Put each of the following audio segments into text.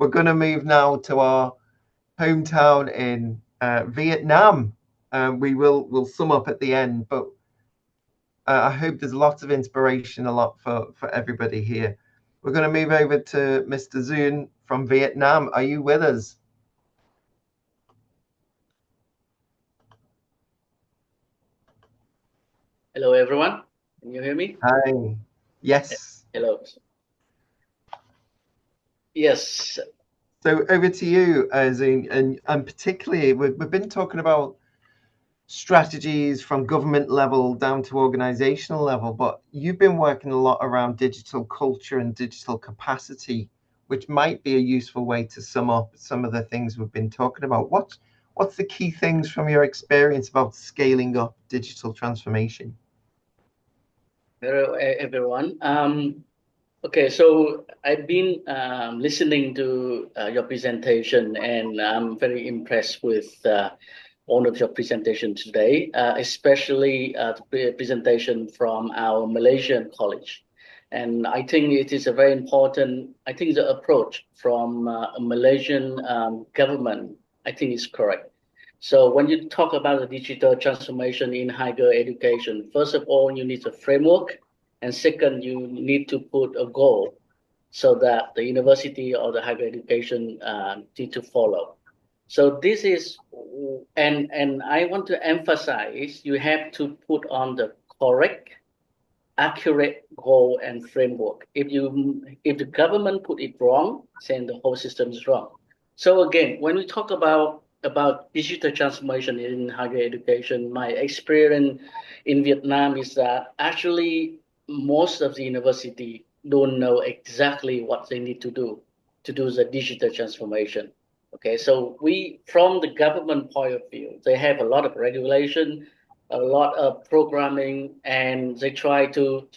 We're going to move now to our hometown in Vietnam. We'll sum up at the end, but I hope there's lots of inspiration, a lot for everybody here. We're going to move over to Mr. Zun from Vietnam. Are you with us? Hello, everyone. Can you hear me? Hi. Yes. Hello. Yes. So over to you, Zun, and particularly we've been talking about strategies from government level down to organizational level, but you've been working a lot around digital culture and digital capacity, which might be a useful way to sum up some of the things we've been talking about. What's the key things from your experience about scaling up digital transformation? Hello, everyone. Okay, so I've been listening to your presentation, and I'm very impressed with one of your presentation today, especially the presentation from our Malaysian college. And I think it is a very important, I think the approach from a Malaysian government, I think is correct. So when you talk about the digital transformation in higher education, first of all, you need a framework. And second, you need to put a goal so that the university or the higher education need to follow. So this is, and I want to emphasize, you have to put on the correct, accurate goal and framework. If the government put it wrong, then the whole system is wrong. So again, when we talk about digital transformation in higher education, my experience in Vietnam is that actually most of the university don't know exactly what they need to do the digital transformation. Okay, so from the government point of view, they have a lot of regulation, a lot of programming, and they try to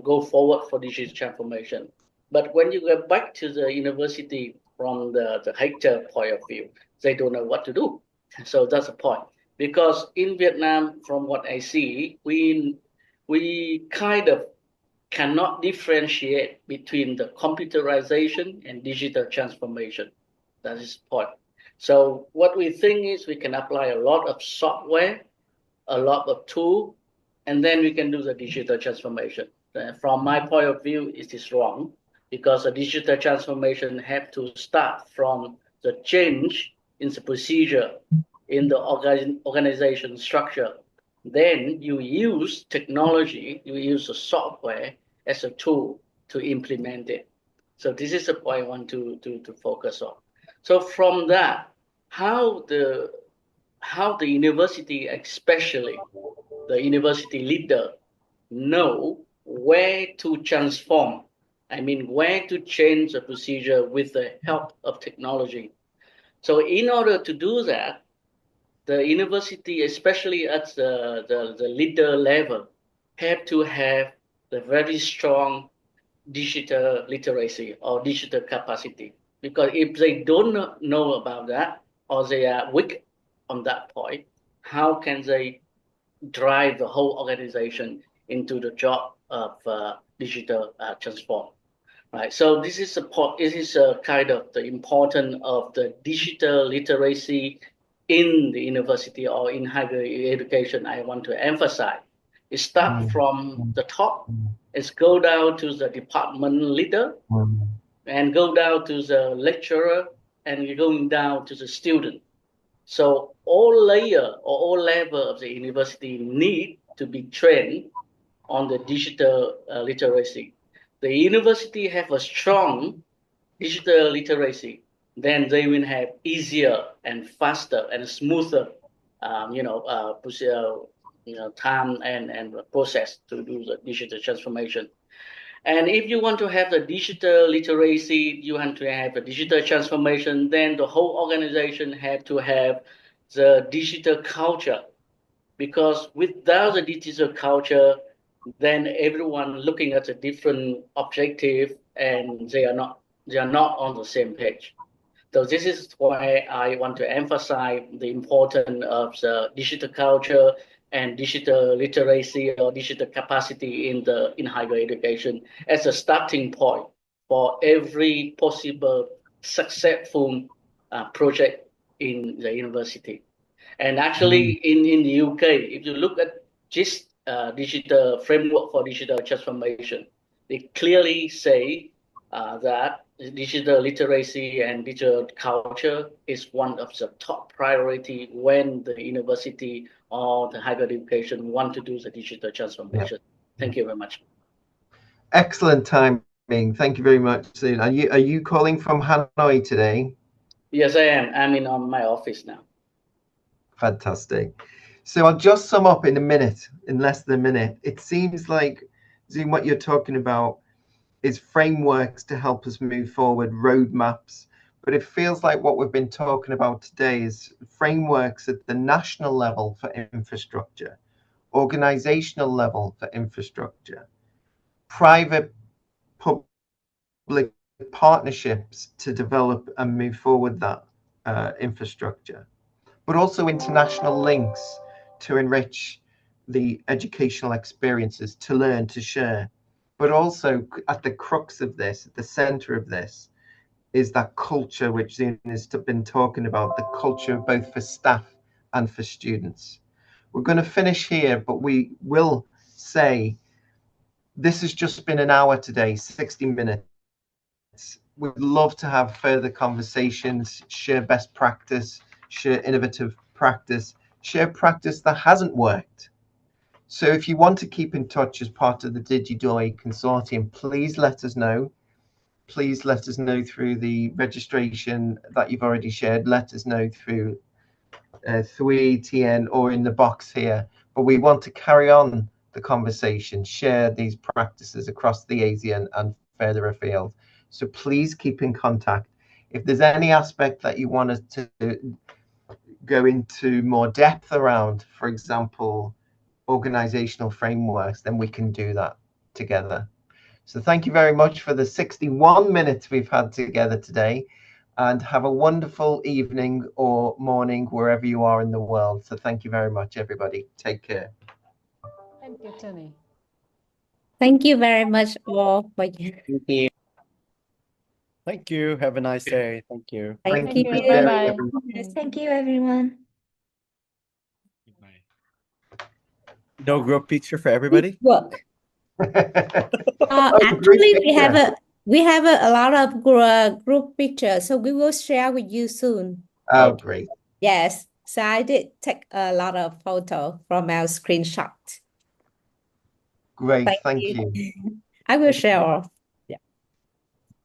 go forward for digital transformation. But when you go back to the university from the hacker point of view, they don't know what to do. So that's the point. Because in Vietnam, from what I see, we kind of cannot differentiate between the computerization and digital transformation. That is the point. So what we think is we can apply a lot of software, a lot of tool, and then we can do the digital transformation. From my point of view, it is wrong because the digital transformation have to start from the change in the procedure, in the organization structure. Then you use technology, you use the software as a tool to implement it. So this is the point I want to focus on. So from that, how the university, especially the university leader, know where to transform. I mean, where to change the procedure with the help of technology. So in order to do that, the university, especially at the leader level, have to have the very strong digital literacy or digital capacity. Because if they don't know about that, or they are weak on that point, how can they drive the whole organization into the job of digital transform? Right. So this is a kind of the importance of the digital literacy in the university or in higher education. I want to emphasize. It starts from the top. It's go down to the department leader and go down to the lecturer and you're going down to the student. So all layer or all level of the university need to be trained on the digital literacy. The university have a strong digital literacy, then they will have easier and faster and smoother, time and process to do the digital transformation. And if you want to have the digital literacy, you want to have a digital transformation, then the whole organization have to have the digital culture. Because without the digital culture, then everyone looking at a different objective and they are not on the same page. So this is why I want to emphasize the importance of the digital culture and digital literacy or digital capacity in higher education as a starting point for every possible successful project in the university. And actually, in the UK, if you look at GIST, digital framework for digital transformation, they clearly say that digital literacy and digital culture is one of the top priority when the university or the higher education want to do the digital transformation. Thank you very much. Excellent timing. Thank you very much, Soon. Are you calling from Hanoi today? Yes, I am. I'm in on my office now. Fantastic. So I'll just sum up in less than a minute. It seems like, Zoom, what you're talking about is frameworks to help us move forward, roadmaps. But it feels like what we've been talking about today is frameworks at the national level for infrastructure, organizational level for infrastructure, private public partnerships to develop and move forward that infrastructure, but also international links to enrich the educational experiences, to learn, to share. But also at the crux of this, at the center of this, is that culture which Zine has been talking about, the culture both for staff and for students. We're going to finish here, but we will say this has just been an hour today, 60 minutes. We'd love to have further conversations, share best practice, share innovative practice, share practice that hasn't worked. So if you want to keep in touch as part of the DigiDoy Consortium, please let us know. Please let us know through the registration that you've already shared. Let us know through 3TN or in the box here. But we want to carry on the conversation, share these practices across the ASEAN and further afield. So please keep in contact. If there's any aspect that you want us to go into more depth around, for example, organizational frameworks, then we can do that together. So thank you very much for the 61 minutes we've had together today, and have a wonderful evening or morning wherever you are in the world. So thank you very much, everybody. Take care. Thank you, Tony. Thank you very much all for you. Thank you. Thank you. Have a nice day. Thank you. Thank you. you for Bye-bye. sharing, everyone. Thank you, everyone. No group picture for everybody? Work. Oh, Actually, great we have a lot of group pictures, so we will share with you soon. Oh, great. Yes, so I did take a lot of photos from our screenshot. Great. Thank you. I will share all.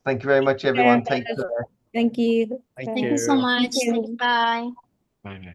Thank you very much, everyone. Take care. Thank you. Thank Thank you so you. much. Thank you. Bye. Bye.